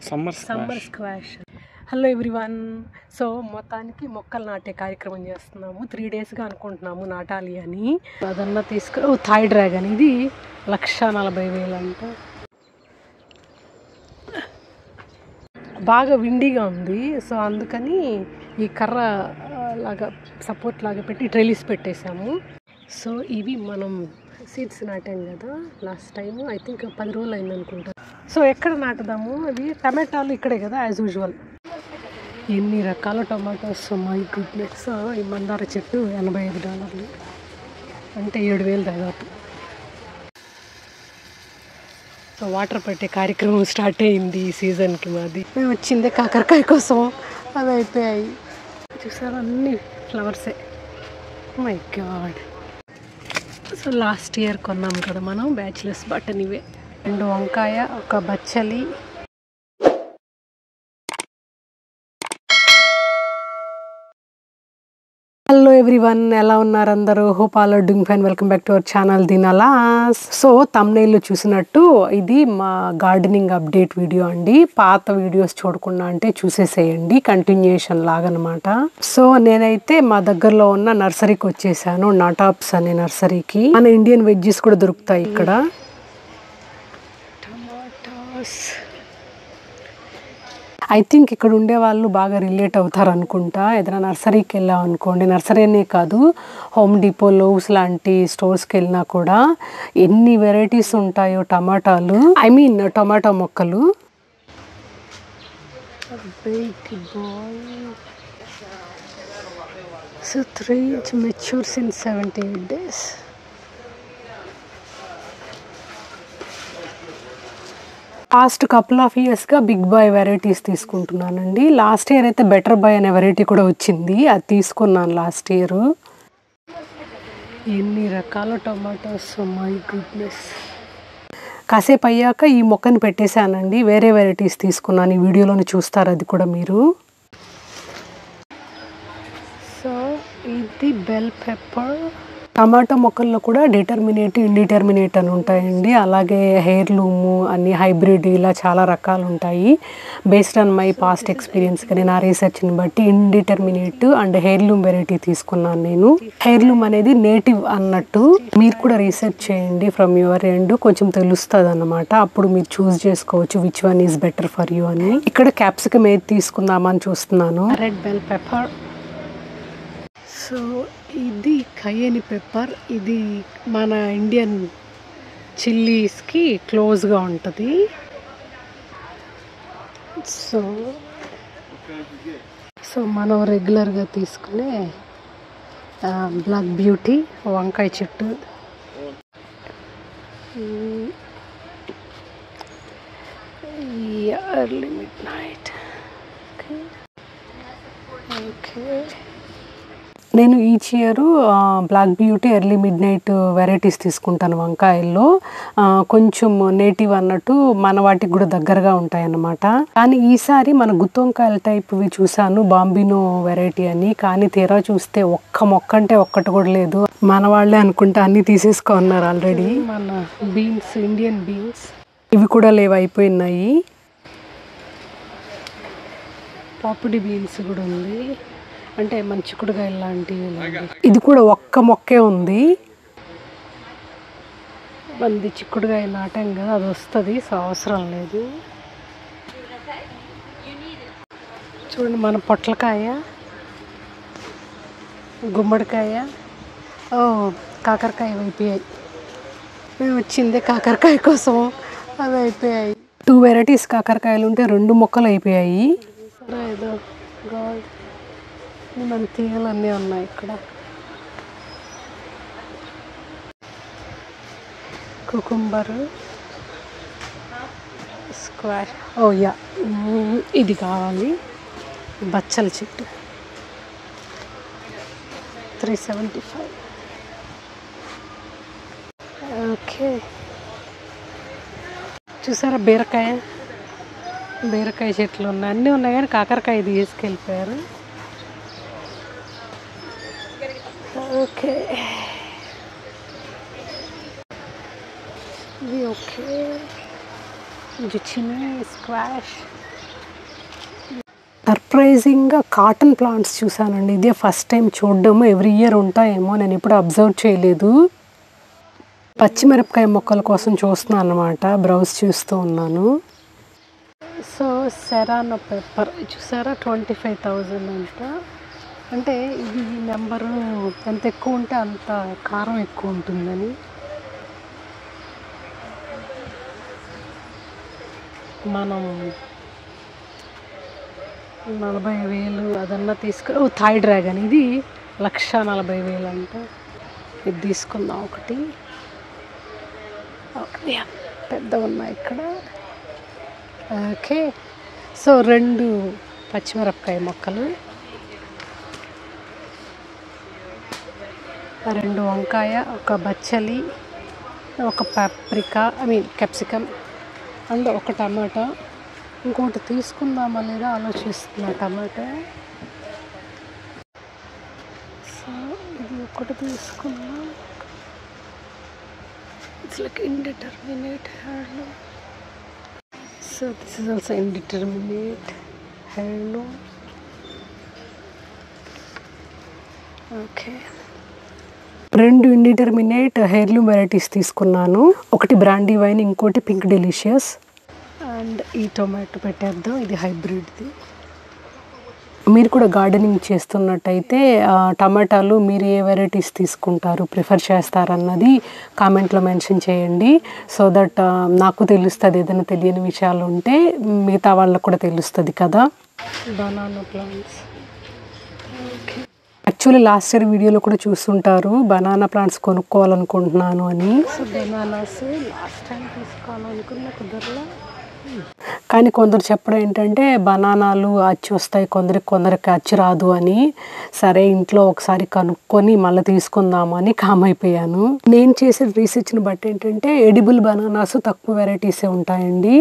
Summer squash. Hello everyone. So మొత్తానికి మొక్కలు నాటే కార్యక్రమం చేస్తున్నాము. 3 డేస్గా అనుకుంటున్నాము నాటాలి అని. అదన్నా థాయ్ డ్రాగన్ ఇది 1,40,000 అంట. బాగా విండీగా ఉంది. సో అందుకని ఈ కర్ర లాగా సపోర్ట్ లాగా పెట్టి ట్రెలిస్ పెట్టేశాము. సో ఇవి మనం సీడ్స్ నాటాం కదా లాస్ట్ టైం. ఐ థింక్ 10 రోజులు అయింది అనుకుంటా. సో ఎక్కడ నాటుదాము? అవి టమాటాలు ఇక్కడే కదా యాజ్ యూజువల్. ఎన్ని రకాల టొమాటోస్, మై గుడ్నెస్. ఈ మందార చెట్టు $85 అంటే 7,000 దాదాపు. సో వాటర్ పెట్టే కార్యక్రమం స్టార్ట్ అయింది ఈ సీజన్కి. మాది మేము వచ్చిందే కాకరకాయ కోసం. అవి అయిపోయాయి. చూసారా అన్ని ఫ్లవర్సే. My god. So last year కొన్నాం కదా మనం బ్యాచిలర్స్ బటన్. ఇవే 2 వంకాయ, 1 బచ్చలి. హలో ఎవ్రీవన్, ఎలా ఉన్నారు అందరూ? Hope all are doing fine. Welcome back to our channel Dinalas. So థంబ్నెయిల్లో చూసినట్టు ఇది మా గార్డెనింగ్ అప్డేట్ వీడియో అండి. పాత వీడియోస్ చూడకుండా అంటే చూసేసేయండి, కంటిన్యూషన్ లాగనమాట. సో నేనైతే మా దగ్గరలో ఉన్న నర్సరీకి వచ్చేసాను, నాటాప్స్ అనే నర్సరీకి. మన ఇండియన్ వెజ్జెస్ కూడా దొరుకుతాయి ఇక్కడ. టమాటాస్ ఐ థింక్ ఇక్కడ ఉండే వాళ్ళు బాగా రిలేట్ అవుతారు అనుకుంటా. ఏదైనా నర్సరీకి వెళ్ళాం అనుకోండి, నర్సరీనే కాదు హోమ్ డిపో, లోవ్స్ లాంటి స్టోర్స్కి వెళ్ళినా కూడా ఎన్ని వెరైటీస్ ఉంటాయో టమాటాలు, ఐ మీన్ టమాటో మొక్కలు. So 3 inch matures in 78 days. Last couple of ఇయర్స్గా బిగ్ బాయ్ వెరైటీస్ తీసుకుంటున్నానండి. లాస్ట్ ఇయర్ అయితే బెటర్ బాయ్ అనే వెరైటీ కూడా వచ్చింది, అది తీసుకున్నాను లాస్ట్ ఇయర్. ఎన్ని రకాల టొమాటోస్, మై గుడ్నెస్. కాసేపు అయ్యాక ఈ మొక్కని పెట్టేశానండి, వేరే వెరైటీస్ తీసుకున్నాను. ఈ వీడియోలోని చూస్తారు అది కూడా మీరు. సో ఇది బెల్ పెప్పర్. టమాటో మొక్కల్లో కూడా డిటర్మినేట్, ఇండిటర్మినేట్ అని ఉంటాయండి. అలాగే హెయిర్ లూము అన్ని హైబ్రిడ్, ఇలా చాలా రకాలు ఉంటాయి. Based on my past experience కానీ నా రీసెర్చ్ని బట్టి indeterminate and hair loom variety తీసుకున్నాను నేను. హెయిర్ లూమ్ అనేది నేటివ్ అన్నట్టు. మీరు కూడా రీసెర్చ్ చేయండి ఫ్రమ్ యువర్ ఎండ్, కొంచెం తెలుస్తుంది అన్నమాట. అప్పుడు మీరు చూస్ చేసుకోవచ్చు which one is better for you అని. ఇక్కడ క్యాప్సికమ్ ఏది తీసుకుందామని చూస్తున్నాను. Red bell pepper. సో ఇది కయ్యని పెప్పర్. ఇది మన ఇండియన్ చిల్లీస్కి క్లోజ్గా ఉంటుంది. సో మనం రెగ్యులర్గా తీసుకునే బ్లాక్ బ్యూటీ వంకాయ చెట్టు. Early mid night. ఓకే నేను each year Black Beauty, Early mid night varieties తీసుకుంటాను వంకాయల్లో. కొంచెం నేటివ్ అన్నట్టు మన వాటికి కూడా దగ్గరగా ఉంటాయి అన్నమాట. కానీ ఈసారి మన గుత్తి వంకాయల టైప్వి చూసాను, బాంబినో వెరైటీ అని. కానీ తీరా చూస్తే ఒక్క మొక్క అంటే ఒక్కటి కూడా లేదు. మన వాళ్ళే అనుకుంటా అన్నీ తీసేసుకున్నారు ఆల్రెడీ. మన బీన్స్, ఇండియన్ బీన్స్ ఇవి కూడా లేవు, అయిపోయినాయి. పాపిడి బీన్స్ కూడా ఉంది, అంటే మన చిక్కుడుకాయ లాంటివి. ఇది కూడా ఒక్క మొక్కే ఉంది. మనది చిక్కుడుకాయ నాటాం కదా, అది వస్తుంది. సో అవసరం లేదు. చూడండి మన పొట్లకాయ, గుమ్మడికాయ, కాకరకాయ అయిపోయాయి. మేము వచ్చిందే కాకరకాయ కోసం, అవి అయిపోయాయి. 2 వెరైటీస్ కాకరకాయలు ఉంటే 2 మొక్కలు అయిపోయాయి. ఏదో గాడ్, మన తీగలు అన్నీ ఉన్నాయి ఇక్కడ. Cucumber, squash. యా, ఇది కావాలి. బచ్చల చెట్టు 375. ఓకే చూసారా బీరకాయ చెట్లు ఉన్నాయి, అన్నీ ఉన్నాయి. కానీ కాకరకాయ తీసుకెళ్ళిపోయారు. ఓకే ఇది ఓకే. జుచినీ, స్క్వాష్. సర్ప్రైజింగ్గా కాటన్ ప్లాంట్స్ చూసానండి. ఇదే ఫస్ట్ టైం చూడడము. ఎవ్రీ ఇయర్ ఉంటాయేమో, నేను ఎప్పుడు అబ్జర్వ్ చేయలేదు. పచ్చిమిరపకాయ మొక్కల కోసం చూస్తున్నాను అన్నమాట, బ్రౌజ్ చేస్తూ ఉన్నాను. సో సెరానో పెప్పర్ చూసారా, 25,000 అంట. అంటే ఇది నెంబరు ఎంత ఎక్కువ ఉంటే అంత కారం ఎక్కువ ఉంటుందని. మనం 40,000 అదన్నా తీసుకుని, థాయ్ డ్రాగన్ ఇది 1,40,000 అంట. ఇది తీసుకుందాం ఒకటి. పెద్ద ఉన్నాయి ఇక్కడ. ఓకే, సో 2 పచ్చిమిరపకాయ మొక్కలు, 2 వంకాయ, ఒక బచ్చలి, ఒక పాప్రికా క్యాప్సికమ్ అండ్ ఒక టమాటా. ఇంకోటి తీసుకుందామా లేదా ఆలోచిస్తున్నా, టమాటా. సో ఇది ఒకటి తీసుకుందాం. It's like indeterminate heirloom. So this is also indeterminate heirloom. Okay, 2 indeterminate heirloom varieties తీసుకున్నాను. ఒకటి బ్రాండీ వైన్, ఇంకోటి పింక్ డెలిషియస్. అండ్ ఈ టొమాటో పెట్టేద్దాం, ఇది హైబ్రిడ్ది. మీరు కూడా గార్డెనింగ్ చేస్తున్నట్టయితే టమాటాలు మీరు ఏ వెరైటీస్ తీసుకుంటారు, ప్రిఫర్ చేస్తారన్నది కామెంట్లో మెన్షన్ చేయండి. సో దట్ నాకు తెలుస్తుంది, ఏదైనా తెలియని విషయాలు ఉంటే మిగతా వాళ్ళకు కూడా తెలుస్తుంది కదా. Banana plants. Okay, actually last year వీడియోలో కూడా చూస్తుంటారు బనానా ప్లాంట్స్ కొనుక్కోవాలనుకుంటున్నాను అని. సో బనానాస్ లాస్ట్ టైం తీసుకోవాలనుకున్న కుదరలా. కానీ కొందరు చెప్పడం ఏంటంటే బనానాలు అచ్చు వస్తాయి, కొందరికి అచ్చు రాదు అని. సరే ఇంట్లో ఒకసారి కనుక్కొని మళ్ళీ తీసుకుందామని కామ్ అయిపోయాను. నేను చేసే రీసెర్చ్ని బట్టి ఏంటంటే ఎడిబుల్ బనానాస్ తక్కువ వెరైటీసే ఉంటాయండి.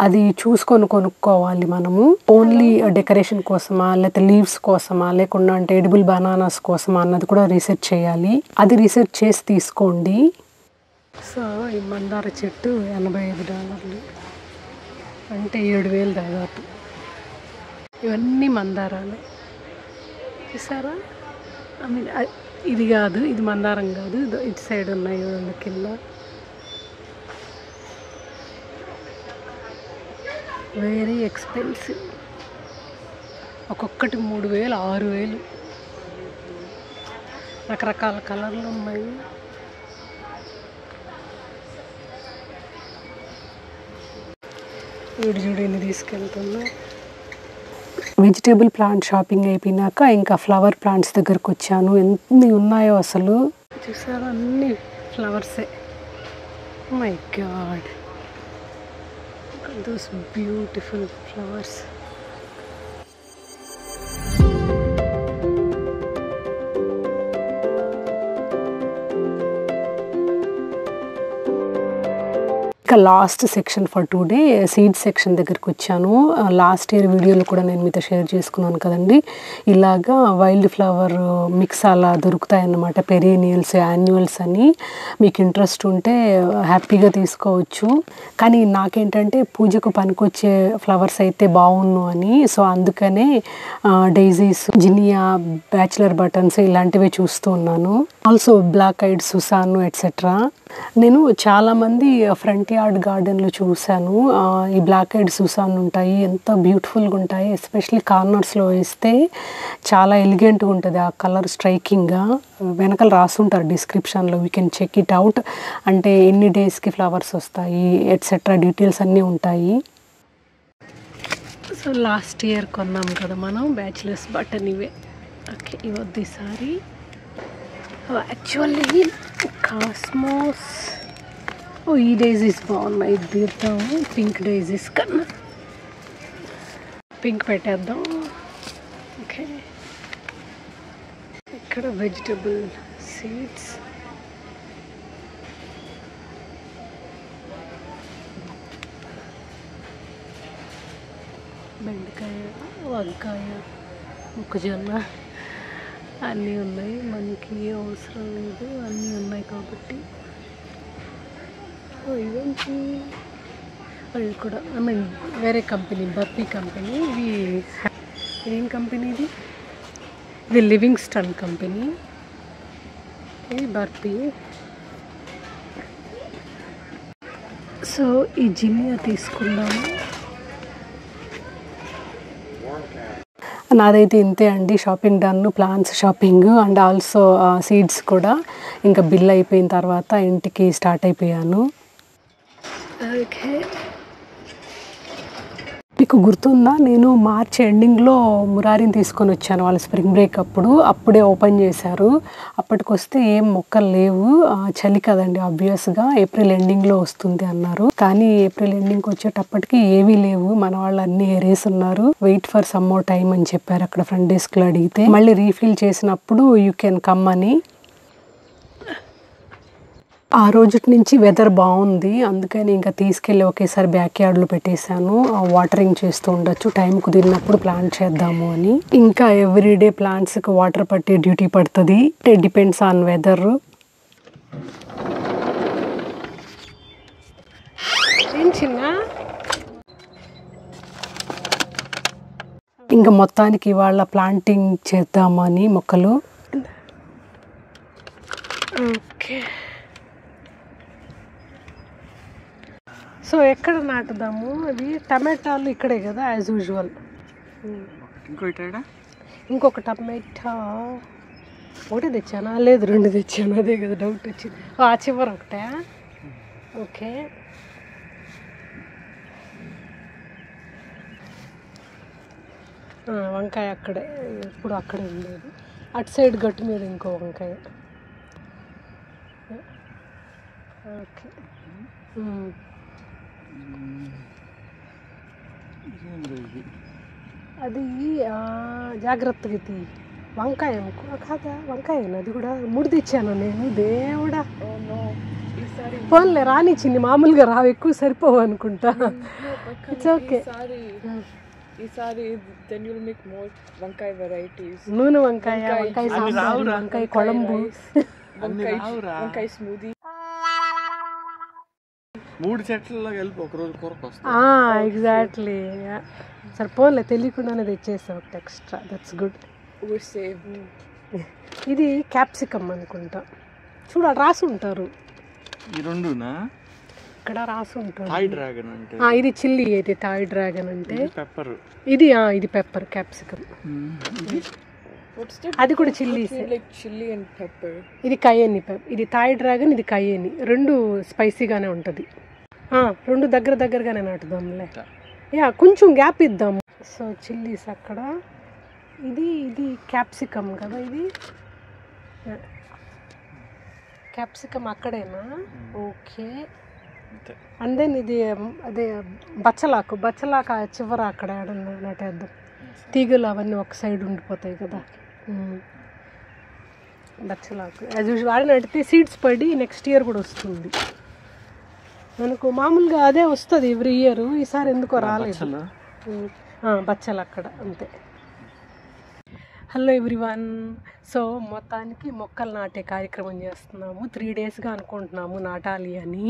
అది చూసుకొని కొనుక్కోవాలి మనము. ఓన్లీ డెకరేషన్ కోసమా, లేకపోతే లీవ్స్ కోసమా, లేకుండా అంటే ఎడిబుల్ బనానాస్ కోసమా అన్నది కూడా రీసెర్చ్ చేయాలి. అది రీసెర్చ్ చేసి తీసుకోండి. సో ఈ మందార చెట్టు $85, అంటే 7,000 దాదాపు. ఇవన్నీ మందారాలే చూసారా. ఇది కాదు, ఇది మందారం కాదు, ఇటు సైడ్ ఉన్నాయి కింద. Very expensive. ఒక్కొక్కటి 3,000, 6,000. రకరకాల కలర్లు ఉన్నాయి. వీడు చూడు ఎన్ని తీసుకెళ్తున్నా. వెజిటేబుల్ ప్లాంట్ షాపింగ్ అయిపోయినాక ఇంకా ఫ్లవర్ ప్లాంట్స్ దగ్గరకు వచ్చాను. ఎన్ని ఉన్నాయో అసలు చూసారా, అన్ని ఫ్లవర్సే. My god, those beautiful flowers. ఇక last section for today seed section దగ్గరికి వచ్చాను. లాస్ట్ ఇయర్ వీడియోలో కూడా నేను మీతో షేర్ చేసుకున్నాను కదండి. ఇలాగా వైల్డ్ ఫ్లవర్ మిక్స్ అలా దొరుకుతాయన్నమాట, పెరీనియల్స్, యాన్యువల్స్ అని. మీకు ఇంట్రెస్ట్ ఉంటే హ్యాపీగా తీసుకోవచ్చు. కానీ నాకేంటంటే పూజకు పనికొచ్చే ఫ్లవర్స్ అయితే బాగుండు అని, సో అందుకనే డైజీస్, జినియా, బ్యాచిలర్ బటన్స్ ఇలాంటివి చూస్తూ ఉన్నాను. Also black eyed Susan etcetera. నేను చాలామంది ఫ్రంట్ యార్డ్ గార్డెన్లో చూశాను. ఈ బ్లాక్ ఐడ్ సుసాన్ ఉంటాయి, ఎంత బ్యూటిఫుల్గా ఉంటాయి. ఎస్పెషల్లీ కార్నర్స్లో వేస్తే చాలా ఎలిగెంట్గా ఉంటుంది ఆ కలర్, స్ట్రైకింగ్గా. వెనకాల రాస్తుంటారు డిస్క్రిప్షన్లో, we can check it out. అంటే ఎన్ని డేస్కి ఫ్లవర్స్ వస్తాయి ఎట్సెట్రా డీటెయిల్స్ అన్నీ ఉంటాయి. సో లాస్ట్ ఇయర్ కొన్నాం కదా మనం బ్యాచిలర్స్ బటన్, ఇవే. ఓకే, ఇవద్దు ఈసారి. యాక్చువల్లీ కాస్మోస్, ఈ డైజీస్ బాగున్నాయి, ఇది తీద్దాము. పింక్ డైజీస్ కన్నా పింక్ పెట్టేద్దాం. ఓకే, ఇక్కడ వెజిటబుల్ సీడ్స్, బెండకాయ, వంకాయ, మొక్కజొన్న అన్నీ ఉన్నాయి. మనకి అవసరం లేదు, అన్నీ ఉన్నాయి కాబట్టి. ఇవేంటి ఇవి కూడా ఐ మీన్ వేరే కంపెనీ, బర్పీ కంపెనీ. ఇదేం కంపెనీ ఇది లివింగ్ స్టన్ కంపెనీ. ఇది బర్పీ. సో ఈ జినియా తీసుకున్నాము. నాదైతే ఇంతే అండి. Shopping done, plans shopping and also seeds కూడా. ఇంకా బిల్ అయిపోయిన తర్వాత ఇంటికి స్టార్ట్ అయిపోయాను. ఓకే, మీకు గుర్తుందా, నేను మార్చ్ ఎండింగ్లో మురారిని తీసుకొని వచ్చాను వాళ్ళ స్ప్రింగ్ బ్రేక్ అప్పుడే ఓపెన్ చేశారు. అప్పటికొస్తే ఏం మొక్కలు లేవు, చలి కదండి ఆబ్వియస్గా. ఏప్రిల్ ఎండింగ్లో వస్తుంది అన్నారు, కానీ ఏప్రిల్ ఎండింగ్కి వచ్చేటప్పటికి ఏవీ లేవు. మన వాళ్ళు అన్ని ఏరేస్తున్నారు. Wait for some more time అని చెప్పారు అక్కడ ఫ్రంట్ డెస్క్లో అడిగితే. మళ్ళీ రీఫిల్ చేసినప్పుడు యూ కెన్ కమ్ అని. ఆ రోజు నుంచి వెదర్ బాగుంది, అందుకని ఇంకా తీసుకెళ్ళి ఒకేసారి బ్యాక్ యార్డ్లో పెట్టేశాను. వాటరింగ్ చేస్తూ ఉండొచ్చు, టైం కుదిరినప్పుడు ప్లాంట్ చేద్దాము అని. ఇంకా ఎవ్రీడే ప్లాంట్స్కి వాటర్ పట్టే డ్యూటీ పడుతుంది. It depends on weather. ఏం చిన్న ఇంకా మొత్తానికి ఇవాళ ప్లాంటింగ్ చేద్దామని మొక్కలు. ఓకే, సో ఎక్కడ నాటుదాము? అది టమాటాలు ఇక్కడే కదా యాజ్ యూజువల్. ఇంకొక టమాటా ఒకటే తెచ్చానా? లేదు, 2 తెచ్చాను. అదే కదా డౌట్ వచ్చింది. ఆ చివరి ఒకటే. ఓకే, వంకాయ అక్కడే, ఎప్పుడు అక్కడే ఉండేది. అటు సైడ్ గట్టు మీద ఇంకో వంకాయ. ఓకే, అది జాగ్రత్తగా తీ. వంకాయ కాదా? వంకాయ అది కూడా 3 తెచ్చాను నేను. దేవుడా, పోన్లే రానిచ్చింది. మామూలుగా రావు, ఎక్కువ సరిపోవు అనుకుంటా. It's okay. నూనె వంకాయ, వంకాయ సాంబార్, వంకాయ కొళంబు, వంకాయ స్మూదీ. 3 చెట్లలో కలిపి ఒక రోజు కూరకు వస్తుంది. ఎగ్జాక్ట్లీ. సరే పోన్లే, తెలియకుండానే తెచ్చేసావు ఒకటి ఎక్స్ట్రా. That's good. ఇది క్యాప్సికమ్ అనుకుంటా. చూడు, అక్కడ రాసి ఉంటారు. ఈ రెండునా ఇక్కడ రాసి ఉంటారు. థాయ్ డ్రాగన్ అంటే ఇది చిల్లీ. అయితే థాయ్ డ్రాగన్ అంటే పెప్పర్. ఇది పెప్పర్, క్యాప్సికమ్. అది కూడా చిల్లీ అండ్ పెప్పర్. ఇది కయ్యని పెప్పర్. ఇది థాయ్ డ్రాగన్, ఇది కయ్యని. 2 స్పైసీగానే ఉంటుంది. 2 దగ్గరగానే నాటుదాంలే. కొంచెం గ్యాప్ ఇద్దాము. సో చిల్లీస్ అక్కడ. ఇది క్యాప్సికమ్ కదా. ఇది క్యాప్సికమ్ అక్కడేనా? ఓకే. అండ్ దెన్ ఇది అదే బచ్చలాకు చివర అక్కడ నాటేద్దాం. తీగలు అవన్నీ ఒక సైడ్ ఉండిపోతాయి కదా. బచ్చలాకు యాజ్ యూజువల్ ఆడ నడితే సీడ్స్ పడి నెక్స్ట్ ఇయర్ కూడా వస్తుంది మనకు. మామూలుగా అదే వస్తుంది ఎవ్రీ ఇయర్. ఈసారి ఎందుకో రాలేదు. బచ్చలు అక్కడ అంతే. Hello everyone. సో మొత్తానికి మొక్కలు నాటే కార్యక్రమం చేస్తున్నాము. 3 డేస్గా అనుకుంటున్నాము నాటాలి అని.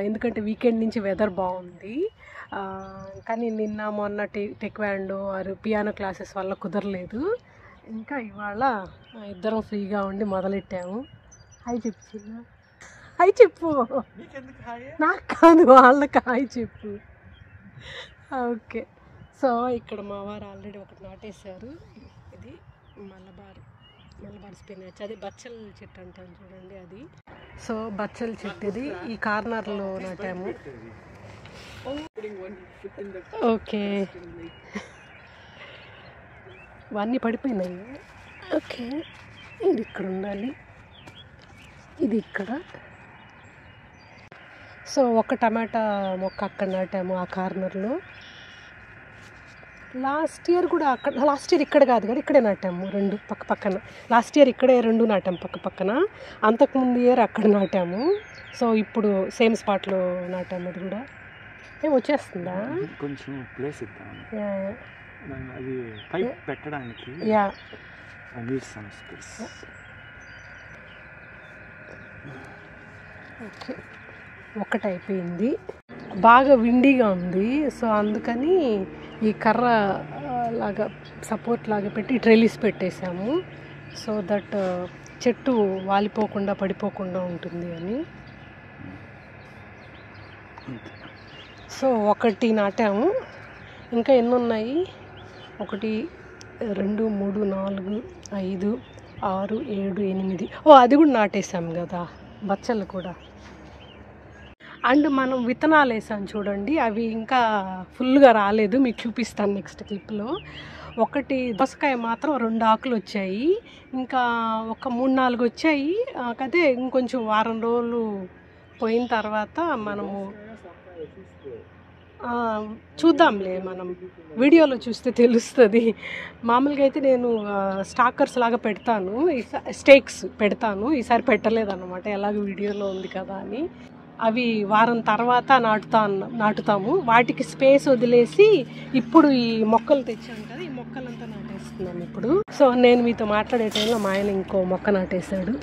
ఎందుకంటే వీకెండ్ నుంచి వెదర్ బాగుంది. కానీ నిన్న మొన్న టెక్వాండో పియానో క్లాసెస్ వల్ల కుదరలేదు. ఇంకా ఇవాళ ఇద్దరం ఫ్రీగా ఉండి మొదలెట్టాము. హాయ్ చెప్పు చిన్న. హాయ్ చెప్పు. నాకు కాదు, వాళ్ళకి హాయ్ చెప్పు. ఓకే. సో ఇక్కడ మా వారు ఆల్రెడీ ఒకటి నాటేశారు. ఇది మలబార్ స్పినాచ్. అది బచ్చల చెట్టు అంటాను చూడండి అది. సో బచ్చల చెట్టు ఇది ఈ కార్నర్లో నాటాము. ఓకే, ఇవన్నీ పడిపోయినాయి. ఓకే, ఇది ఇక్కడ ఉండాలి, ఇది ఇక్కడ. సో ఒక టమాటా మొక్క అక్కడ నాటాము ఆ కార్నర్లో. లాస్ట్ ఇయర్ ఇక్కడ కాదు కదా, ఇక్కడే నాటాము 2 పక్కన. లాస్ట్ ఇయర్ ఇక్కడే 2 నాటాము పక్కన. అంతకుముందు ఇయర్ అక్కడ నాటాము. సో ఇప్పుడు సేమ్ స్పాట్లో నాటాము. అది కూడా వచ్చేస్తుందా? కొంచెం ప్లేస్ ఇద్దాం అది పైప్ పెట్టడానికి. ఓకే, ఒకటి అయిపోయింది. బాగా విండీగా ఉంది. సో అందుకని ఈ కర్ర లాగా సపోర్ట్ లాగా పెట్టి ట్రెలిస్ పెట్టేశాము. సో దట్ చెట్టు వాలిపోకుండా పడిపోకుండా ఉంటుంది అని. సో ఒకటి నాటాము. ఇంకా ఎన్ని ఉన్నాయి? 1 2 3 4 5 6 7 8. అది కూడా నాటేసాం కదా, బచ్చలు కూడా. అండ్ మనం విత్తనాలు వేసాం చూడండి, అవి ఇంకా ఫుల్గా రాలేదు, మీకు చూపిస్తాను నెక్స్ట్ క్లిప్లో. ఒకటి దోసకాయ మాత్రం 2 ఆకులు వచ్చాయి, ఇంకా ఒక 3-4 వచ్చాయి. అదే ఇంకొంచెం వారం రోజులు పోయిన తర్వాత మనము చూద్దాంలే, మనం వీడియోలో చూస్తే తెలుస్తుంది. మామూలుగా అయితే నేను స్టాకర్స్ లాగా పెడతాను, స్టేక్స్ పెడతాను. ఈసారి పెట్టలేదన్నమాట, ఎలాగో వీడియోలో ఉంది కదా అని. అవి వారం తర్వాత నాటుతాము. వాటికి స్పేస్ వదిలేసి ఇప్పుడు ఈ మొక్కలు తెచ్చాం కదా, ఈ మొక్కలంతా నాటేస్తున్నాం ఇప్పుడు. సో నేను మీతో మాట్లాడే టైంలో మా ఆయన ఇంకో మొక్క నాటేశాడు,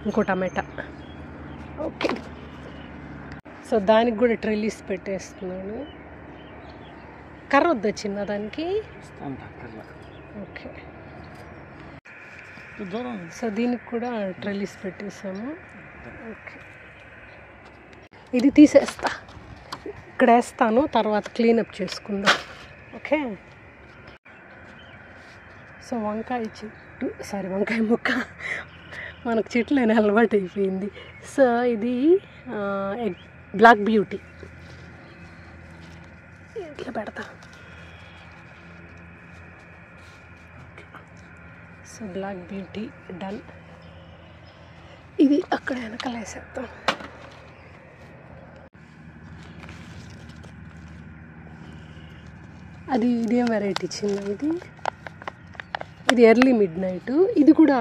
ఇంకో టమాటా. ఓకే, సో దానికి కూడా ట్రెలిస్ పెట్టేస్తున్నాను. కర్ర వద్దా చిన్న దానికి? ఓకే, సో దీనికి కూడా ట్రెలిస్ పెట్టేసాము. ఓకే, ఇది తీసేస్తా, ఇక్కడ వేస్తాను, తర్వాత క్లీనప్ చేసుకుందాం. ఓకే, సో వంకాయ మొక్క మనకు చెట్లు అని అలవాటు అయిపోయింది. సో ఇది బ్లాక్ బ్యూటీ, ఇట్లా పెడతా. So Black Beauty done. ఇది అక్కడ వెనకాల వేసేద్దాం. ఇదేం వెరైటీ చిన్న, ఇది ఎర్లీ మిడ్ నైట్. ఇది కూడా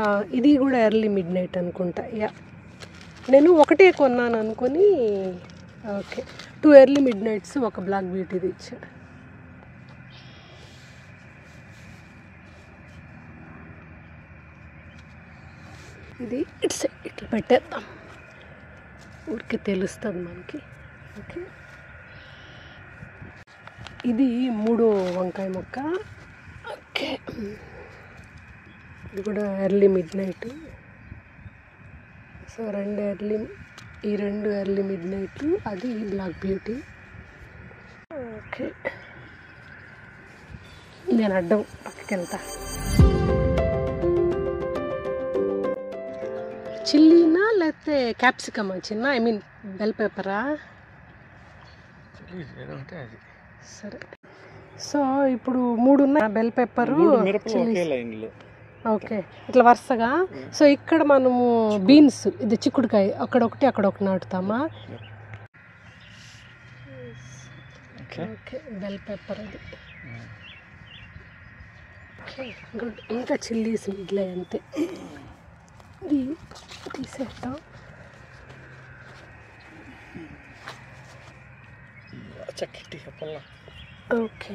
ఎర్లీ మిడ్ నైట్ అనుకుంటా. యా, నేను ఒకటే కొన్నాను అనుకొని. ఓకే, 2 ఎర్లీ మిడ్ నైట్స్, ఒక బ్లాక్ బ్యూటీ తెచ్చా. ఇది ఇట్లా పెట్టేద్దాం, ఊరికి తెలుస్తుంది మనకి. ఓకే, ఇది 3వ వంకాయ మొక్క. ఓకే, ఇది కూడా early mid night. So 2 early mid night, అది బ్లాక్ బ్యూటీ. ఓకే, నేను అడ్డం పక్కకి వెళ్తా. చిల్లీనా లేకపోతే క్యాప్సికమా చిన్న? ఐ మీన్ బెల్ పేపరా? సరే, సో ఇప్పుడు 3 ఉన్నాయి, బెల్ పెప్పరు, చిల్లీ. ఓకే, ఇట్లా వరుసగా. సో ఇక్కడ మనము బీన్స్, ఇది చిక్కుడుకాయ, అక్కడొకటి అక్కడొకటి నాటుతామా? ఓకే, బెల్ పెప్పర్ అది. Okay, good. ఇంకా చిల్లీస్ మిగిలాయి అంతే, ఇది తీసేద్దాం. ఓకే,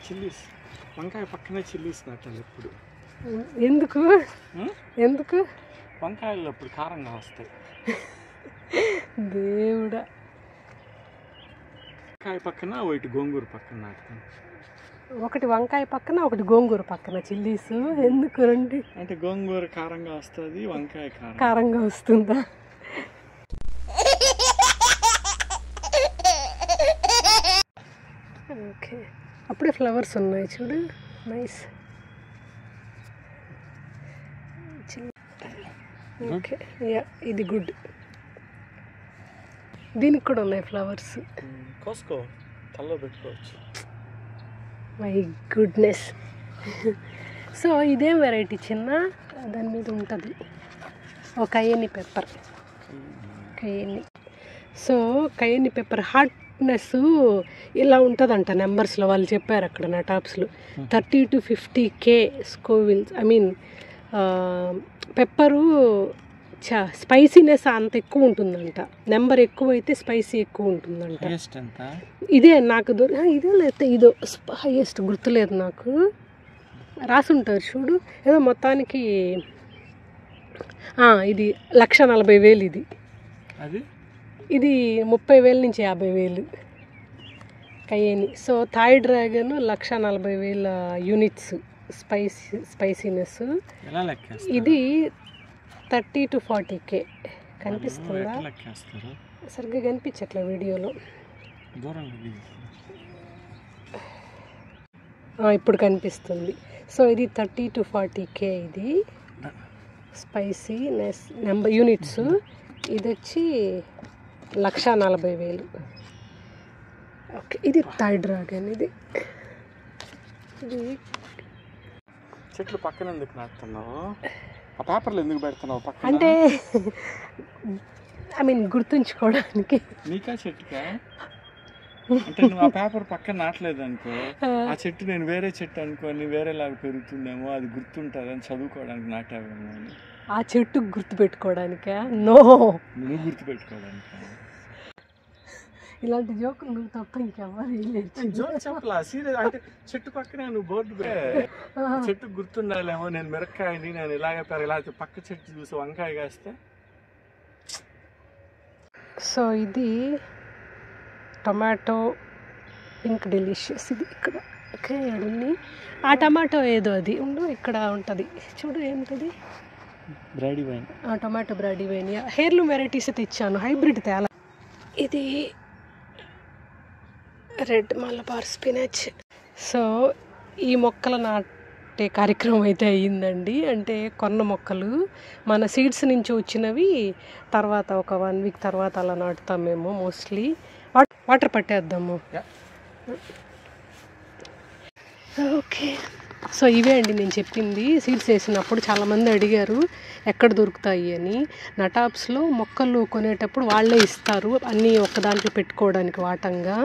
చిల్లీస్, వంకాయ పక్కనే చిల్లీస్ నాటాలి ఎప్పుడు. ఎందుకు? వంకాయలు అప్పుడు కారంగా వస్తాయి. దేవుడా, వంకాయ పక్కన ఒకటి గోంగూర పక్కన నాటుతాను. ఒకటి వంకాయ పక్కన, ఒకటి గోంగూర పక్కన చిల్లీస్. ఎందుకు రండి? అంటే గోంగూర కారంగా వస్తుంది, వంకాయ కారంగా వస్తుందా? ఓకే, అప్పుడే ఫ్లవర్స్ ఉన్నాయి చూడు, నైస్. ఓకే, యా, ఇది గుడ్. దీనికి కూడా ఉన్నాయి ఫ్లవర్స్. కోసుకో, కల్లో పెట్టుకోవచ్చు. My goodness. సో ఇదేం వెరైటీ చిన్న, దాని మీద ఉంటుంది ఒక cayenne pepper. So cayenne pepper hotness ఇలా ఉంటుందంట నెంబర్స్లో, వాళ్ళు చెప్పారు అక్కడ నా టాప్స్లో. 30 to 50K Scovilles. I mean pepper spiciness అంత ఎక్కువ ఉంటుందంట, నెంబర్ ఎక్కువ అయితే స్పైసీ ఎక్కువ ఉంటుందంట. ఇదే నాకు ఇదే లేకపోతే ఇదో హైయెస్ట్ గుర్తులేదు నాకు, రాసి ఉంటారు చూడు ఏదో మొత్తానికి. ఇది 1,40,000 ఇది. ఇది 30,000 నుంచి 50,000 cayenne. So Thai dragon 1,40,000 units spiciness. ఎలా లెక్కేస్తారు? ఇది 30 to 40K. కనిపిస్తుందా? ఎట్లా లెక్కేస్తారు? సరిగ్గా కనిపించట్లే వీడియోలో. దూరంగా ఇప్పుడు కనిపిస్తుంది. సో ఇది 30 to 40K ఇది స్పైసీనెస్ నెంబర్ యూనిట్స్. ఇది వచ్చి 1,40,000. ఓకే, ఇది థాయ్ డ్రాగన్. ఇది చెట్లు పక్కన ఎందుకు నాటుతున్నావు? ఆ పేపర్లు ఎందుకు పెడుతున్నావు పక్కన? అంటే ఐ మీన్ గుర్తుంచుకోవడానికి. నీకా చెట్టుకా? అంటే నువ్వు ఆ పేపర్ పక్కన నాటలేదు అనుకో, ఆ చెట్టు నేను వేరే చెట్టు అనుకోని వేరేలాగా పెరుగుతుందేమో, అది గుర్తుంటుంది అని చదువుకోవడానికి నాటావేమో అని. ఆ చెట్టు గుర్తుపెట్టుకోవడానికా? నో, నువ్వు గుర్తుపెట్టుకోవడానికి. ఇలాంటి జోకులు నువ్వు తప్ప ఇంకెవ్వరు చెప్పలా సీరియస్. అంటే చెట్టు పక్కనే నువ్వు బోర్డు చెట్టు గుర్తుండాలేమో, నేను మిరక్కాయని నేను ఇలాగే పెరగలేకపోతే పక్క చెట్టు చూసి వంకాయ కాస్తే. సో ఇది టొమాటో పింక్ డెలిషియస్. ఇది ఇక్కడ ఓకే అడుంది. ఆ టమాటో ఏదో అది ఉండు ఇక్కడ ఉంటుంది చూడు. ఏంటది? Brady wine. Tomato Brady wine. Heirloom varieties తెచ్చాను, హైబ్రిడ్ తేలా. ఇది రెడ్ మలబార్ స్పినాచ్. సో ఈ మొక్కలు నాటే కార్యక్రమం అయితే అయ్యిందండి. అంటే కొన్న మొక్కలు మన సీడ్స్ నుంచి వచ్చినవి తర్వాత ఒక 1 week తర్వాత అలా నాటుతాం మేము. మోస్ట్లీ వాటర్ పట్టేద్దాము. ఓకే, సో ఇవే అండి నేను చెప్పింది. సీడ్స్ వేసినప్పుడు చాలామంది అడిగారు ఎక్కడ దొరుకుతాయి అని. నటాప్స్లో మొక్కలు కొనేటప్పుడు వాళ్ళే ఇస్తారు అన్నీ ఒక్కదాంట్లో పెట్టుకోవడానికి వాటంగా.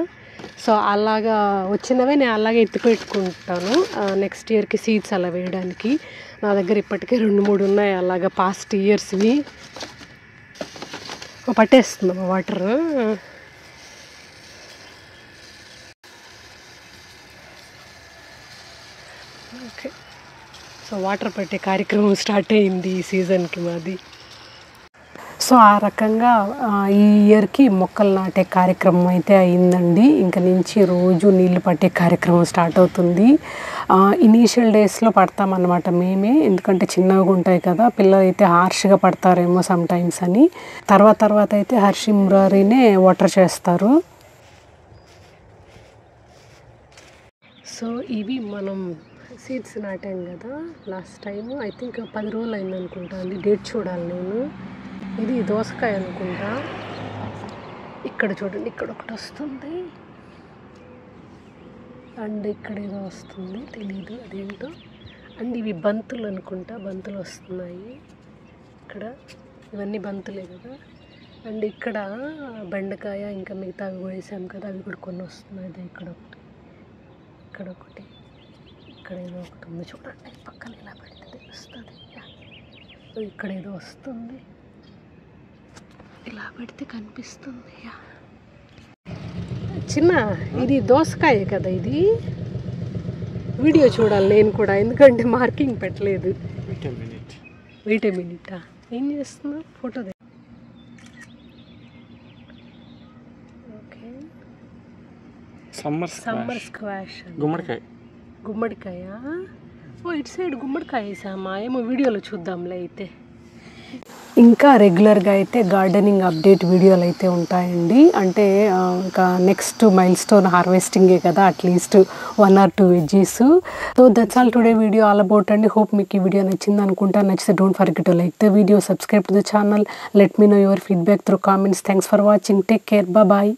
సో అలాగా వచ్చినవే నేను అలాగే ఎత్తిపెట్టుకుంటాను నెక్స్ట్ ఇయర్కి సీడ్స్ అలా వేయడానికి. నా దగ్గర ఇప్పటికే 2-3 ఉన్నాయి అలాగా పాస్ట్ ఇయర్స్వి. పట్టేస్తున్నాం వాటర్. ఓకే, సో వాటర్ పట్టే కార్యక్రమం స్టార్ట్ అయింది ఈ సీజన్కి మాది. సో ఆ రకంగా ఈ ఇయర్కి మొక్కలు నాటే కార్యక్రమం అయితే అయిందండి. ఇంక నుంచి రోజు నీళ్ళు పట్టే కార్యక్రమం స్టార్ట్ అవుతుంది. ఇనీషియల్ డేస్లో పడతామన్నమాట మేమే, ఎందుకంటే చిన్నగా ఉంటాయి కదా, పిల్లలు అయితే హార్ష్గా పడతారేమో సమ్ టైమ్స్ అని. తర్వాత అయితే హర్షి మురారీనే వాటర్ చేస్తారు. సో ఇవి మనం సీడ్స్ నాటాం కదా లాస్ట్ టైం. ఐ థింక్ 10 రోజులు అయింది అనుకుంటా అండి, డేట్ చూడాలి నేను. ఇది దోసకాయ అనుకుంటా. ఇక్కడ చూడండి, ఇక్కడ ఒకటి వస్తుంది అండ్ ఇక్కడ ఏదో వస్తుంది తెలీదు అదేంటో. అండ్ ఇవి బంతులు అనుకుంటా, బంతులు వస్తున్నాయి ఇక్కడ. ఇవన్నీ బంతులే కదా. అండ్ ఇక్కడ బెండకాయ ఇంకా మిగతా అవి వేసాం కదా, అవి కూడా కొన్ని వస్తున్నాయి. ఇక్కడ ఒకటి, ఇక్కడ ఒకటి, ఇక్కడ ఏదో ఒకటి ఉంది చూడండి. పక్కన ఇలా పెడితే తెలుస్తుంది. ఇక్కడ ఏదో వస్తుంది, ఇలా పెడితే కనిపిస్తుంది. చిన్న ఇది దోసకాయ కదా, ఇది వీడియో చూడాలి నేను కూడా, ఎందుకంటే మార్కింగ్ పెట్టలేదు. వెయిట్ ఏ మినిటా, ఏం చేస్తున్నా? Photo okay. సమ్మర్ స్క్వాష్, గుమ్మడికాయ. ఓ ఇటు సైడ్ గుమ్మడికాయ వేసామా ఏమో, వీడియోలో చూద్దాంలే అయితే. ఇంకా రెగ్యులర్గా అయితే గార్డెనింగ్ అప్డేట్ వీడియోలు అయితే ఉంటాయండి. అంటే ఇంకా నెక్స్ట్ మైల్ స్టోన్ హార్వెస్టింగే కదా, at least 1 or 2 veggies. So that's all today video all about అండి. హోప్ మీకు ఈ వీడియో నచ్చింది అనుకుంటా. నచ్చితే don't forget to like the video, subscribe to the channel, let me know your feedback through comments. Thanks for watching, take care, bye.